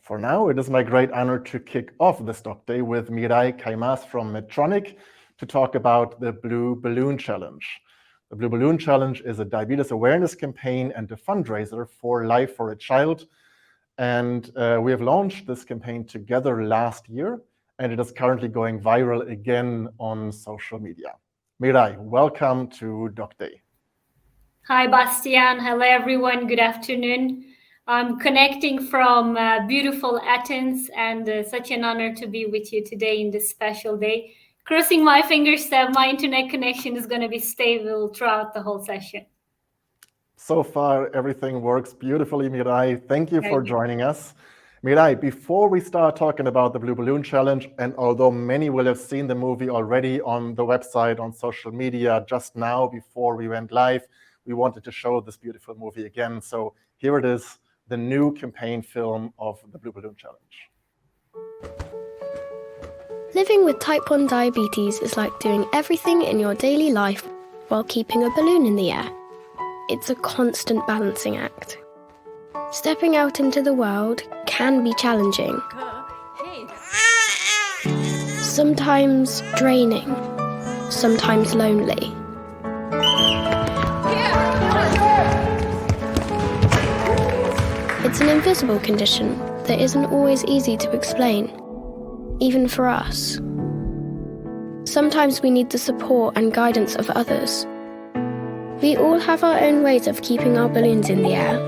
For now, it is my great honor to kick off this Doc Day with Miray Kaymaz from Medtronic to talk about the Blue Balloon Challenge. The Blue Balloon Challenge is a diabetes awareness campaign and a fundraiser for Life for a Child. And we have launched this campaign together last year, and it is currently going viral again on social media. Miray, welcome to Doc Day. Hi, Bastian. Hello, everyone. Good afternoon. I'm connecting from beautiful Athens, and such an honor to be with you today in this special day. Crossing my fingers that my internet connection is going to be stable throughout the whole session. So far, everything works beautifully, Miray. Thank you for joining us. Miray, before we start talking about the Blue Balloon Challenge, and although many will have seen the movie already on the website, on social media, just now before we went live, we wanted to show this beautiful movie again. So here it is, the new campaign film of the Blue Balloon Challenge. Living with type 1 diabetes is like doing everything in your daily life while keeping a balloon in the air. It's a constant balancing act. Stepping out into the world can be challenging. Sometimes draining, sometimes lonely. It's an invisible condition that isn't always easy to explain, even for us. Sometimes we need the support and guidance of others. We all have our own ways of keeping our balloons in the air.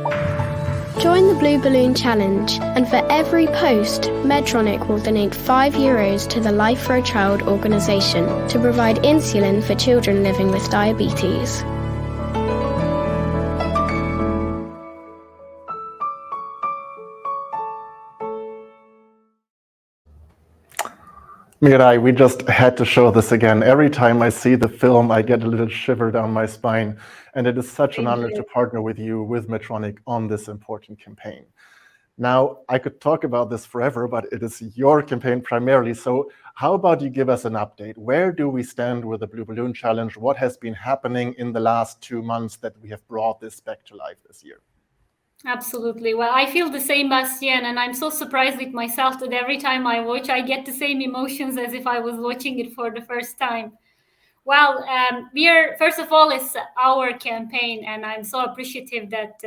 Join the Blue Balloon Challenge, and for every post, Medtronic will donate €5 to the Life for a Child organisation to provide insulin for children living with diabetes. Miray, we just had to show this again. Every time I see the film, I get a little shiver down my spine. And it is such an honor to partner with you, with Medtronic, on this important campaign. Now, I could talk about this forever, but it is your campaign primarily. So how about you give us an update? Where do we stand with the Blue Balloon Challenge? What has been happening in the last 2 months that we have brought this back to life this year? Absolutely. Well, I feel the same, Bastian, and I'm so surprised with myself that every time I watch, I get the same emotions as if I was watching it for the first time. Well, first of all, it's our campaign, and I'm so appreciative that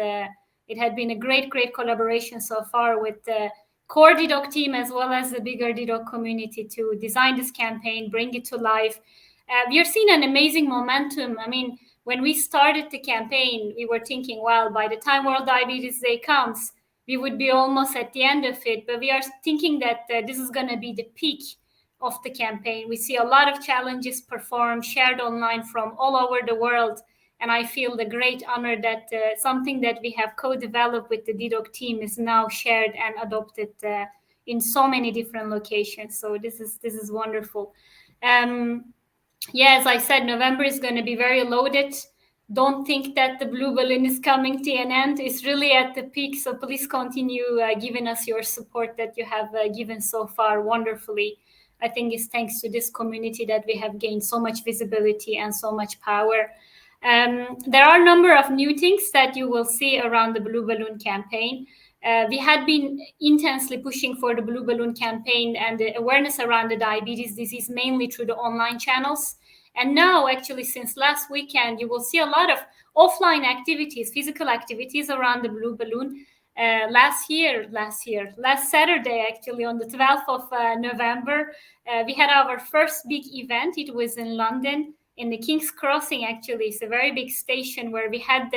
it had been a great collaboration so far with the core dedoc team as well as the bigger dedoc community to design this campaign, bring it to life. We are seeing an amazing momentum. I mean, when we started the campaign, we were thinking, well, by the time World Diabetes Day comes, we would be almost at the end of it. But we are thinking that this is going to be the peak of the campaign. We see a lot of challenges performed, shared online from all over the world. And I feel the great honor that something that we have co-developed with the dedoc team is now shared and adopted in so many different locations. So this is wonderful. As I said, November is going to be very loaded. Don't think that the Blue Balloon is coming to an end. It's really at the peak. So please continue giving us your support that you have given so far wonderfully. I think it's thanks to this community that we have gained so much visibility and so much power. There are a number of new things that you will see around the Blue Balloon campaign. We had been intensely pushing for the Blue Balloon campaign and the awareness around the diabetes disease, mainly through the online channels. And now, actually, since last weekend, you will see a lot of offline activities, physical activities around the Blue Balloon. Last Saturday, actually, on the 12th of November, we had our first big event. It was in London, in the King's Crossing, actually. It's a very big station where we had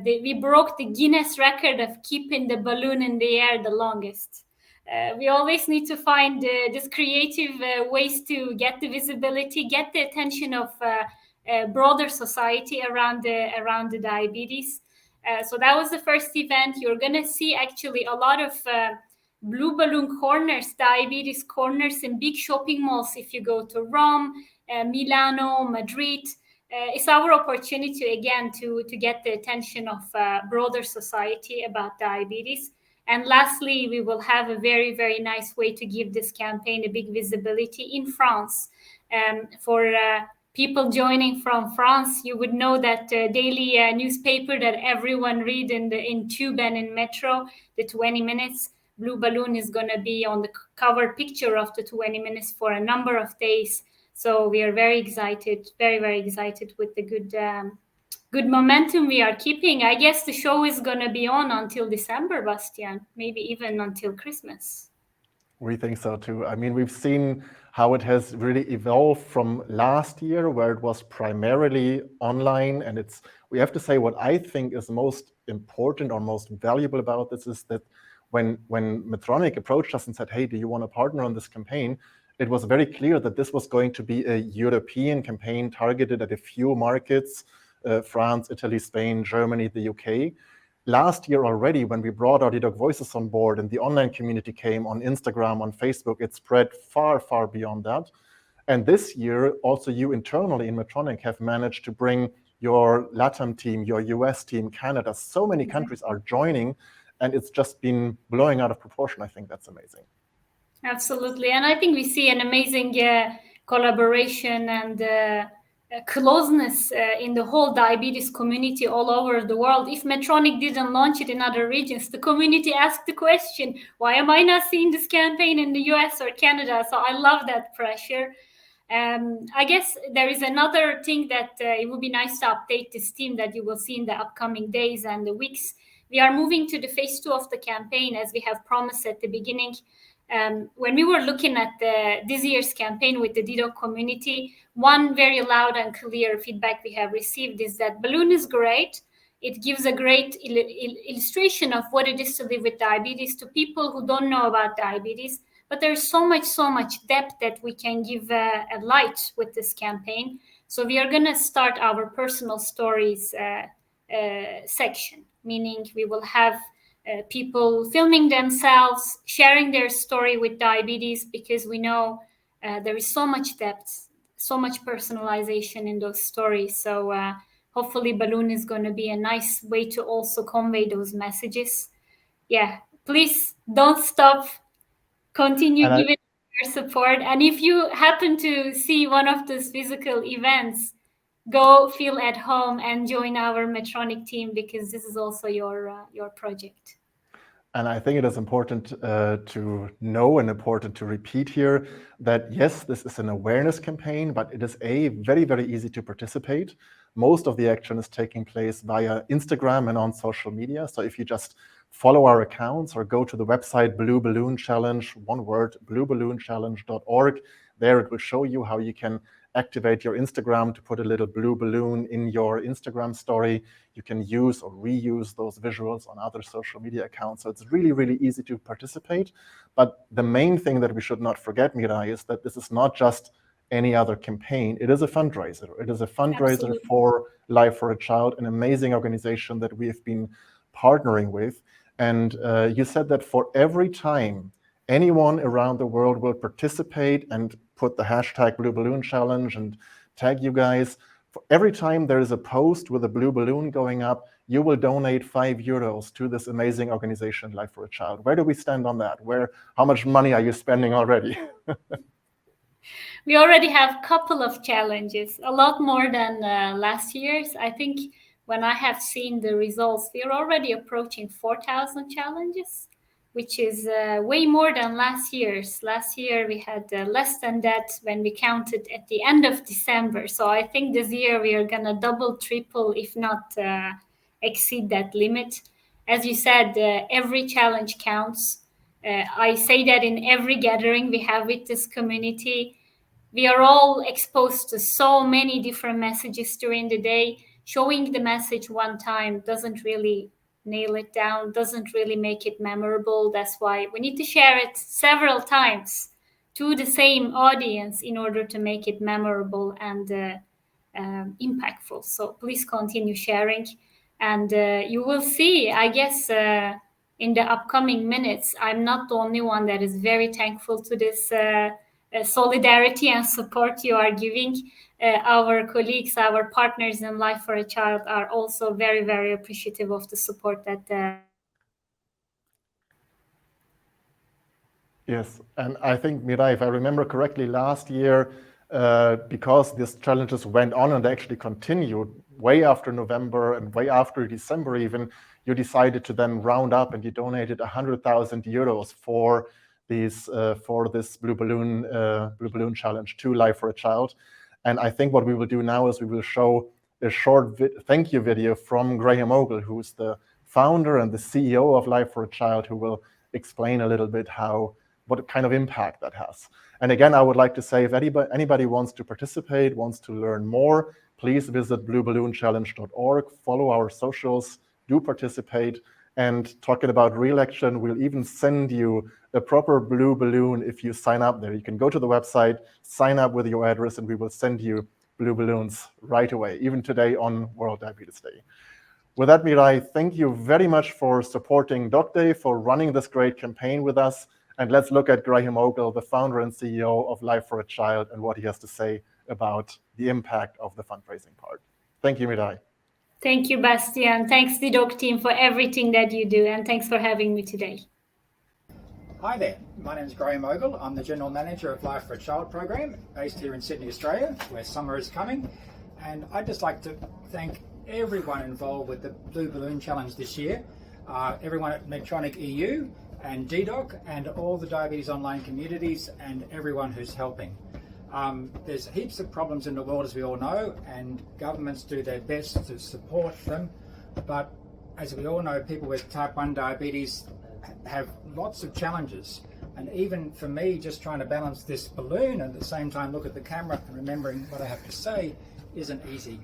we broke the Guinness record of keeping the balloon in the air the longest. We always need to find these creative ways to get the visibility, get the attention of broader society around the diabetes. So that was the first event. You're going to see actually a lot of Blue Balloon corners, diabetes corners in big shopping malls. If you go to Rome, Milano, Madrid, it's our opportunity again to get the attention of broader society about diabetes. And lastly, we will have a very, very nice way to give this campaign a big visibility in France. For people joining from France, you would know that daily newspaper that everyone read in Tube and in Metro, the 20 minutes. BlueBalloon is going to be on the cover picture of the 20 minutes for a number of days. So we are very excited, very, very excited with the good momentum we are keeping. I guess the show is going to be on until December, Bastian, maybe even until Christmas. We think so too. I mean, we've seen how it has really evolved from last year, where it was primarily online. And we have to say, what I think is most important or most valuable about this is that when Medtronic approached us and said, hey, do you want to partner on this campaign? It was very clear that this was going to be a European campaign targeted at a few markets, France, Italy, Spain, Germany, the UK. Last year already, when we brought our dedoc voices on board and the online community came on Instagram, on Facebook, it spread far, far beyond that. And this year, also you internally in Medtronic have managed to bring your LATAM team, your US team, Canada, so many countries are joining, and it's just been blowing out of proportion. I think that's amazing. Absolutely. And I think we see an amazing collaboration and closeness in the whole diabetes community all over the world. If Medtronic didn't launch it in other regions, the community asked the question, why am I not seeing this campaign in the US or Canada? So I love that pressure. I guess there is another thing that it would be nice to update this team that you will see in the upcoming days and the weeks. We are moving to the phase 2 of the campaign, as we have promised at the beginning. When we were looking at this year's campaign with the dedoc community, one very loud and clear feedback we have received is that balloon is great. It gives a great illustration of what it is to live with diabetes to people who don't know about diabetes. But there's so much depth that we can give a light with this campaign. So we are going to start our personal stories section, meaning we will have people filming themselves, sharing their story with diabetes, because we know there is so much depth, so much personalization in those stories. So hopefully Balloon is going to be a nice way to also convey those messages. Yeah, please don't stop. Continue giving your support. And if you happen to see one of those physical events, go feel at home and join our Medtronic team, because this is also your project. And I think it is important to know and important to repeat here that yes, this is an awareness campaign, but it is very, very easy to participate. Most of the action is taking place via Instagram and on social media. So if you just follow our accounts or go to the website BlueBalloon Challenge, one word, blueballoonchallenge.org, there it will show you how you can activate your Instagram to put a little blue balloon in your Instagram story. You can use or reuse those visuals on other social media accounts. So it's really, really easy to participate. But the main thing that we should not forget, Miray, is that this is not just any other campaign. It is a fundraiser. It is a fundraiser Absolutely. for Life for a Child, an amazing organization that we have been partnering with. And you said that for every time anyone around the world will participate and put the hashtag Blue Balloon Challenge and tag you guys, for every time there is a post with a blue balloon going up, you will donate €5 to this amazing organization, Life for a Child. Where do we stand on that? How much money are you spending already? We already have a couple of challenges, a lot more than last year's. I think when I have seen the results, we are already approaching 4,000 challenges, which is way more than last year's. Last year, we had less than that when we counted at the end of December. So I think this year we are going to double, triple, if not exceed that limit. As you said, every challenge counts. I say that in every gathering we have with this community. We are all exposed to so many different messages during the day. Showing the message one time doesn't really nail it down, doesn't really make it memorable. That's why we need to share it several times to the same audience in order to make it memorable and impactful. So please continue sharing. And you will see, I guess, in the upcoming minutes, I'm not the only one that is very thankful to this solidarity and support you are giving. Our colleagues, our partners in Life for a Child are also very, very appreciative of the support that. Yes, and I think, Miray, if I remember correctly, last year, because these challenges went on and they actually continued, way after November and way after December even, you decided to then round up and you donated 100,000 euros for this Blue Balloon challenge to Life for a Child. And I think what we will do now is we will show a short thank you video from Graham Ogle, who's the founder and the CEO of Life for a Child, who will explain a little bit what kind of impact that has. And again, I would like to say, if anybody wants to participate, wants to learn more, please visit blueballoonchallenge.org, follow our socials, do participate. And talking about real action, we'll even send you a proper blue balloon if you sign up there. You can go to the website, sign up with your address, and we will send you blue balloons right away, even today on World Diabetes Day. With that, Miray, thank you very much for supporting Doc Day, for running this great campaign with us. And let's look at Graham Ogle, the founder and CEO of Life for a Child, and what he has to say about the impact of the fundraising part. Thank you, Miray. Thank you, Bastian. Thanks, the DOC team, for everything that you do, and thanks for having me today. Hi there, my name is Graham Ogle. I'm the General Manager of Life for a Child program based here in Sydney, Australia, where summer is coming. And I'd just like to thank everyone involved with the Blue Balloon Challenge this year, everyone at Medtronic EU and dedoc and all the diabetes online communities and everyone who's helping. There's heaps of problems in the world, as we all know, and governments do their best to support them. But as we all know, people with type 1 diabetes have lots of challenges. And even for me, just trying to balance this balloon and at the same time look at the camera and remembering what I have to say isn't easy.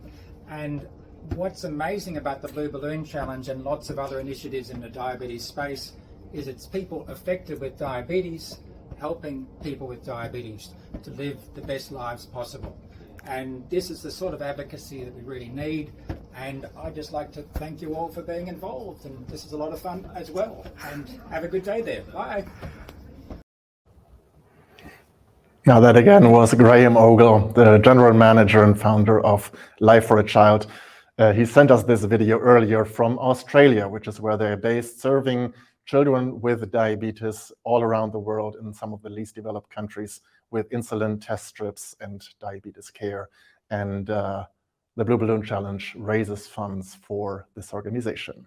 And what's amazing about the Blue Balloon Challenge and lots of other initiatives in the diabetes space is it's people affected with diabetes helping people with diabetes to live the best lives possible. And this is the sort of advocacy that we really need. And I'd just like to thank you all for being involved. And this is a lot of fun as well. And have a good day there. Bye. Now that again was Graham Ogle, the General Manager and founder of Life for a Child. He sent us this video earlier from Australia, which is where they're based, serving children with diabetes all around the world in some of the least developed countries with insulin test strips and diabetes care. And the Blue Balloon Challenge raises funds for this organization.